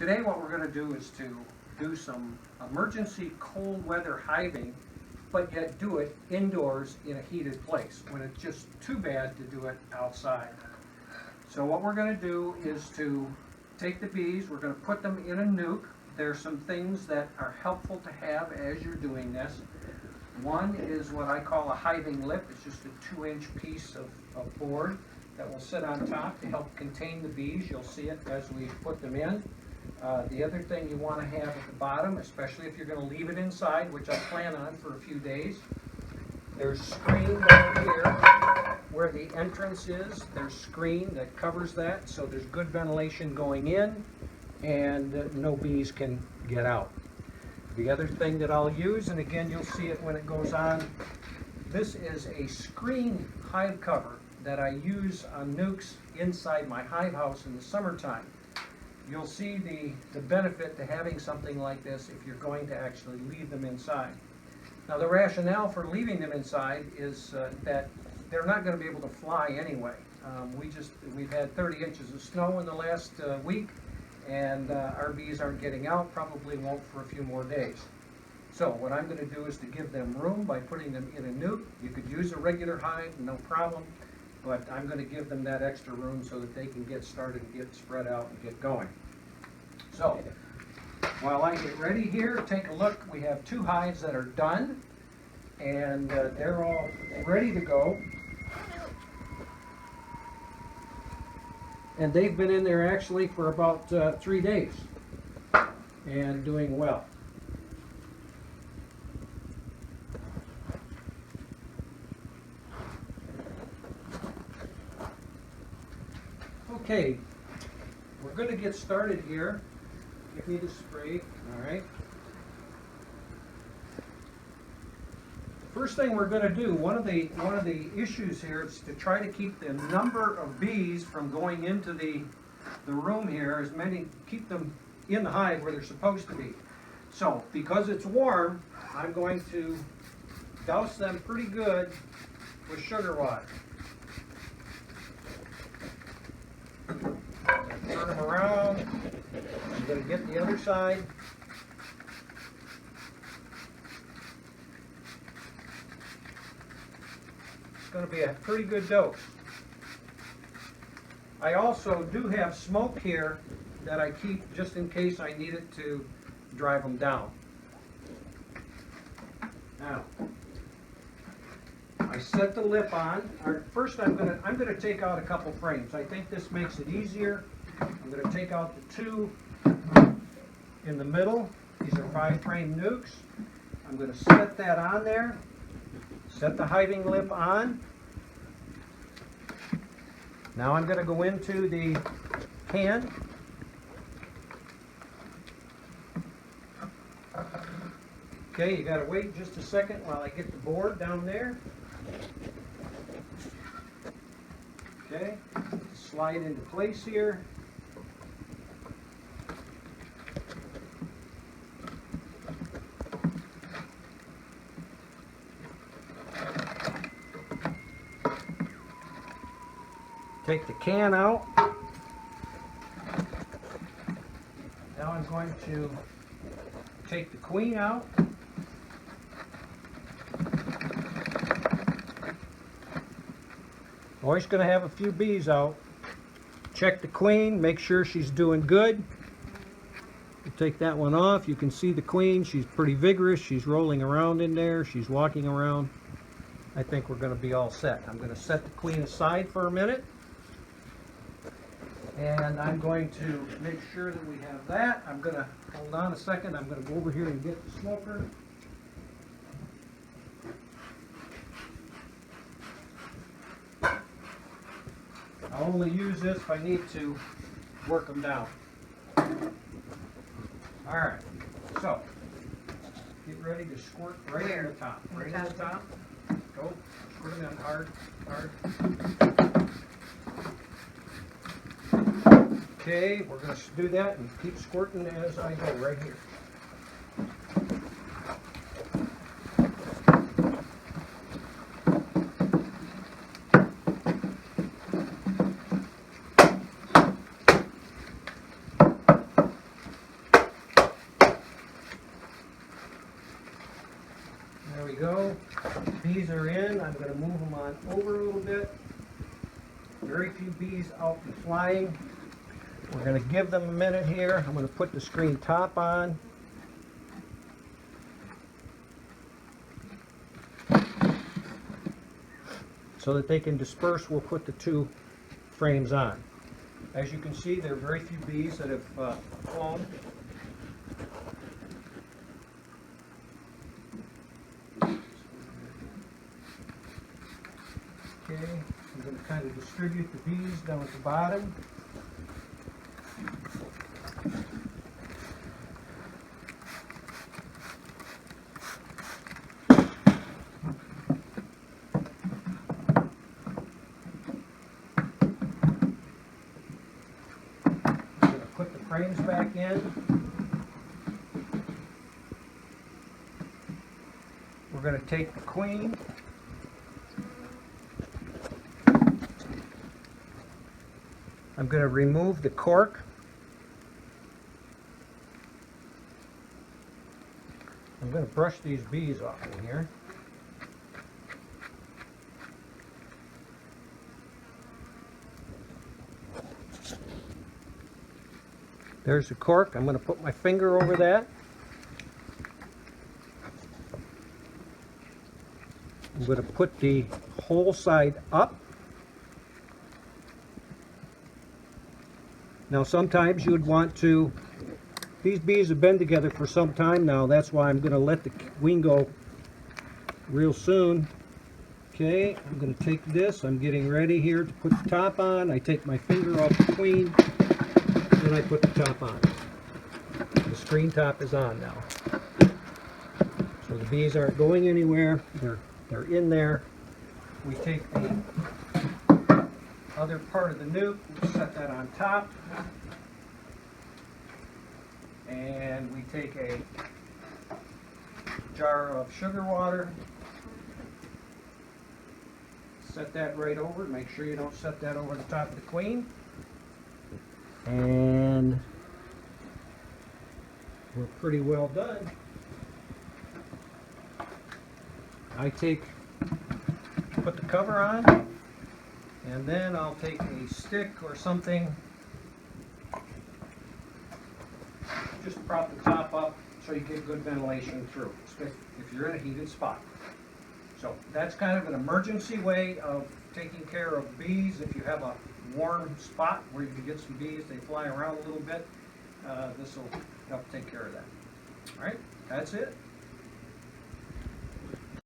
Today what we're going to do is to do some emergency cold weather hiving, but yet do it indoors in a heated place when it's just too bad to do it outside. So what we're going to do is to take the bees, we're going to put them in a nuc. There's some things that are helpful to have as you're doing this. One is what I call a hiving lip. It's just a 2-inch piece of board that will sit on top to help contain the bees. You'll see it as we put them in. The other thing you want to have at the bottom, especially if you're going to leave it inside, which I plan on for a few days, there's screen down here where the entrance is. There's screen that covers that, so there's good ventilation going in and no bees can get out. The other thing that I'll use, and again you'll see it when it goes on, this is a screen hive cover that I use on nucs inside my hive house in the summertime. You'll see the benefit to having something like this if you're going to actually leave them inside. Now the rationale for leaving them inside is that they're not going to be able to fly anyway. We've had 30 inches of snow in the last week, and our bees aren't getting out, probably won't for a few more days. So what I'm going to do is to give them room by putting them in a nuc. You could use a regular hive, no problem, but I'm going to give them that extra room so that they can get started and get spread out and get going. So while I get ready here, take a look. We have 2 hives that are done, and they're all ready to go. And they've been in there actually for about 3 days and doing well. Okay, we're going to get started here. Give me the spray. All right. First thing we're going to do, one of the issues here is to try to keep the number of bees from going into the room here, keep them in the hive where they're supposed to be. So because it's warm, I'm going to douse them pretty good with sugar water. Turn them around. I'm going to get the other side. Going to be a pretty good dose. I also do have smoke here that I keep just in case I need it to drive them down. Now, I set the lip on. First, I'm going to take out a couple frames. I think this makes it easier. I'm going to take out the 2 in the middle. These are 5-frame nucs. I'm going to set that on there. Set the hiving lip on. Now I'm going to go into the can. Okay, you got to wait just a second while I get the board down there. Okay, slide into place here. Take the can out. Now I'm going to take the queen out. Always going to have a few bees out. Check the queen, make sure she's doing good. We'll take that one off. You can see the queen. She's pretty vigorous. She's rolling around in there. She's walking around. I think we're going to be all set. I'm going to set the queen aside for a minute. And I'm going to make sure that we have that. I'm going to, hold on a second, I'm going to go over here and get the smoker. I'll only use this if I need to work them down. Alright, so get ready to squirt right in the top. Right in the top. Go. Squirt them in hard, hard. Okay, we're going to do that and keep squirting as I go right here. bees are in, I'm going to move them on over a little bit. Very few bees out and flying. We're going to give them a minute here. I'm going to put the screen top on. So that they can disperse, we'll put the two frames on. As you can see, there are very few bees that have flown. Okay, I'm going to kind of distribute the bees down at the bottom. I'm going to put the frames back in. We're going to take the queen. I'm going to remove the cork. I'm going to brush these bees off in here. There's the cork. I'm going to put my finger over that. I'm going to put the whole side up. Now sometimes you would want to, these bees have been together for some time now, that's why I'm going to let the queen go real soon. Okay, I'm going to take this, I'm getting ready here to put the top on. I take my finger off the queen, and I put the top on. The screen top is on now. So the bees aren't going anywhere, they're in there. We take the other part of the nuke, we set that on top, and we take a jar of sugar water, set that right over. Make sure you don't set that over the top of the queen, and we're pretty well done. I put the cover on, and then I'll take a stick or something, just prop the top up so you get good ventilation through, if you're in a heated spot. So that's kind of an emergency way of taking care of bees. If you have a warm spot where you can get some bees, they fly around a little bit, this will help take care of that. All right, that's it.